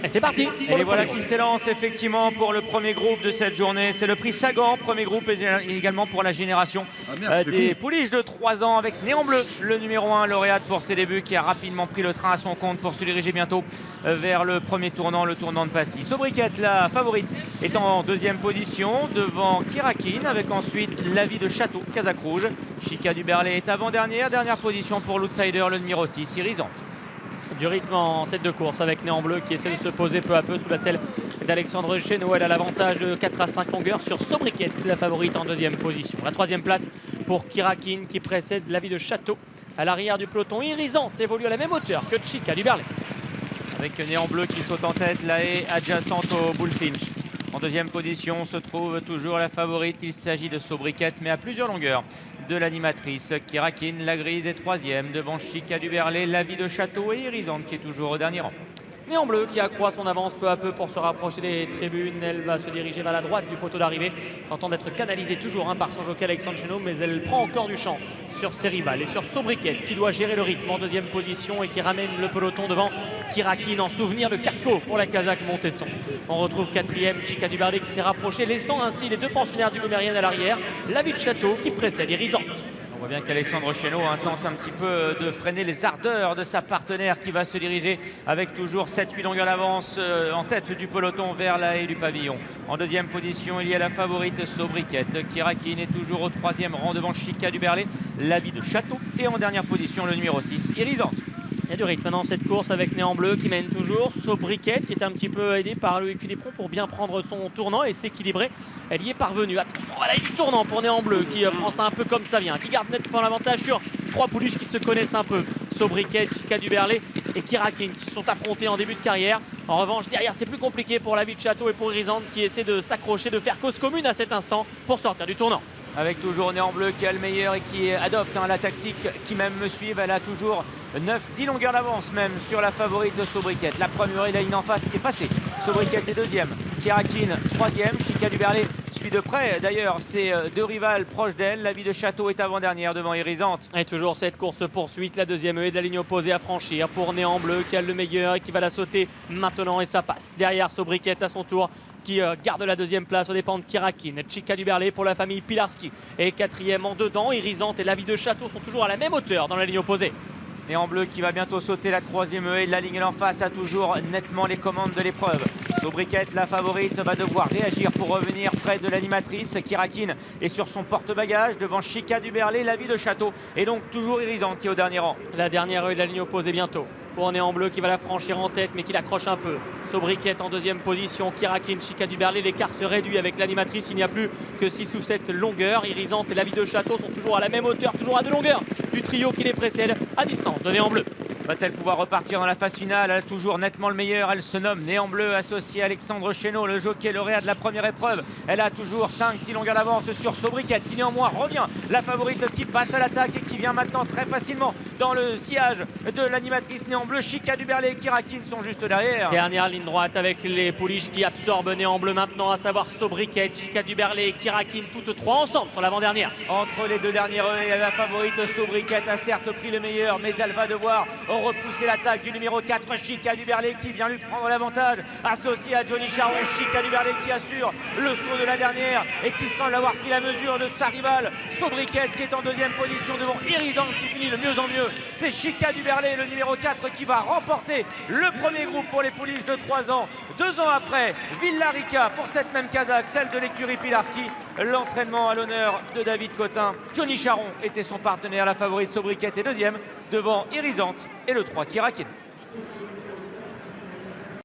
Et c'est parti. Et les voilà qui s'élancent effectivement pour le premier groupe de cette journée. C'est le prix Sagan, premier groupe, et également pour la génération des pouliches de 3 ans avec Néant Bleu, le numéro 1 lauréate pour ses débuts, qui a rapidement pris le train à son compte pour se diriger bientôt vers le premier tournant, le tournant de Passy. Sobriquette, la favorite, est en deuxième position devant Kirakin, avec ensuite Lavi de Château, Casaque Rouge. Chica du Berlay est avant-dernière, dernière position pour l'outsider, le numéro 6, Irisante. Du rythme en tête de course avec Néant Bleu qui essaie de se poser peu à peu sous la selle d'Alexandre Chénaud. Elle a l'avantage de 4 à 5 longueurs sur Sobriquette, la favorite en deuxième position. La troisième place pour Kirakin qui précède Lavi de Château. À l'arrière du peloton, Irisante évolue à la même hauteur que Chica du Berlay. Avec Néant Bleu qui saute en tête, la haie adjacente au Bullfinch. En deuxième position se trouve toujours la favorite, il s'agit de Sobriquette, mais à plusieurs longueurs de l'animatrice. Kirakin, la grise, est troisième devant Chica du Berlay, Lavi de Château et Irisante qui est toujours au dernier rang. Néant Bleu qui accroît son avance peu à peu pour se rapprocher des tribunes. Elle va se diriger vers la droite du poteau d'arrivée, tentant d'être canalisée toujours par son jockey Alexandre Chénaud, mais elle prend encore du champ sur ses rivales et sur Sobriquette qui doit gérer le rythme en deuxième position et qui ramène le peloton devant Kirakin en souvenir de Katko pour la Casaque Montesson. On retrouve quatrième Chica du Berlay qui s'est rapproché, laissant ainsi les deux pensionnaires du Gomérienne à l'arrière. Lavi de Château qui précède Irisante. On voit bien qu'Alexandre Chénaud tente un petit peu de freiner les ardeurs de sa partenaire qui va se diriger avec toujours 7-8 longueurs d'avance en tête du peloton vers la haie du pavillon. En deuxième position, il y a la favorite Sobriquette. Kirakin est toujours au troisième rang devant Chica du Berlay, Lavi de Château. Et en dernière position, le numéro 6, Irisante. Il y a du rythme dans cette course avec Néant Bleu qui mène toujours. Sobriquette qui est un petit peu aidé par Loïc Philippon pour bien prendre son tournant et s'équilibrer. Elle y est parvenue. Attention, elle a eu du tournant pour Néant Bleu qui prend ça un peu comme ça vient. Qui garde nettement l'avantage sur 3 pouliches qui se connaissent un peu. Sobriquette, Chica du Berlay et Kirakin qui se sont affrontés en début de carrière. En revanche, derrière, c'est plus compliqué pour Lavi de Château et pour Irisante qui essaie de s'accrocher, de faire cause commune à cet instant pour sortir du tournant. Avec toujours Néant Bleu qui a le meilleur et qui adopte la tactique qui même me suit. Elle a toujours 9-10 longueurs d'avance même sur la favorite Sobriquette. La première, la ligne en face est passée. Sobriquette est deuxième. Kirakin troisième. Chica du Berlay suit de près. D'ailleurs, ses deux rivales proches d'elle. Lavi de Château est avant-dernière devant Irisante. Et toujours cette course poursuite. La deuxième est de la ligne opposée à franchir pour Néant Bleu qui a le meilleur et qui va la sauter maintenant et ça passe. Derrière Sobriquette à son tour, qui garde la deuxième place aux dépens de Kirakin. Chica du Berlay pour la famille Pilarski et quatrième en dedans. Irisante et Lavi de Château sont toujours à la même hauteur dans la ligne opposée. Néant Bleu qui va bientôt sauter la troisième haie. La ligne en face a toujours nettement les commandes de l'épreuve. Sobriquette, la favorite, va devoir réagir pour revenir près de l'animatrice. Kirakin est sur son porte-bagages devant Chica du Berlay, Lavi de Château et donc toujours Irisante qui est au dernier rang. La dernière haie de la ligne opposée bientôt. Pour Néant Bleu qui va la franchir en tête mais qui l'accroche un peu. Sobriquette en deuxième position, Kirakin, Chica du Berlay, l'écart se réduit avec l'animatrice, il n'y a plus que 6 ou 7 longueurs. Irisante et Lavi de Château sont toujours à la même hauteur, toujours à 2 longueurs du trio qui les précède à distance de Néant Bleu. Va-t-elle pouvoir repartir dans la phase finale? Elle a toujours nettement le meilleur. Elle se nomme Néant Bleu, associé à Alexandre Chénaud, le jockey lauréat de la première épreuve. Elle a toujours 5-6 longueurs d'avance sur Sobriquette qui néanmoins revient. La favorite qui passe à l'attaque et qui vient maintenant très facilement dans le sillage de l'animatrice Néant Bleu. Chica du Berlay et Kirakin sont juste derrière. Dernière ligne droite avec les pouliches qui absorbent Néant Bleu maintenant, à savoir Sobriquette, Chica du Berlay et Kirakin, toutes trois ensemble sur l'avant-dernière. Entre les deux dernières, la favorite Sobriquette a certes pris le meilleur, mais elle va devoir repousser l'attaque du numéro 4, Chica du Berlay, qui vient lui prendre l'avantage, associé à Johnny Charon. Chica du Berlay qui assure le saut de la dernière et qui semble avoir pris la mesure de sa rivale Sobriquette, qui est en deuxième position devant Irisante qui finit de mieux en mieux. C'est Chica du Berlay, le numéro 4, qui va remporter le premier groupe pour les pouliches de 3 ans. 2 ans après, Villarica pour cette même Casaque, celle de l'écurie Pilarski. L'entraînement à l'honneur de David Cotin. Johnny Charon était son partenaire. La favorite Sobriquette est deuxième devant Irisante et le 3 Kirakin.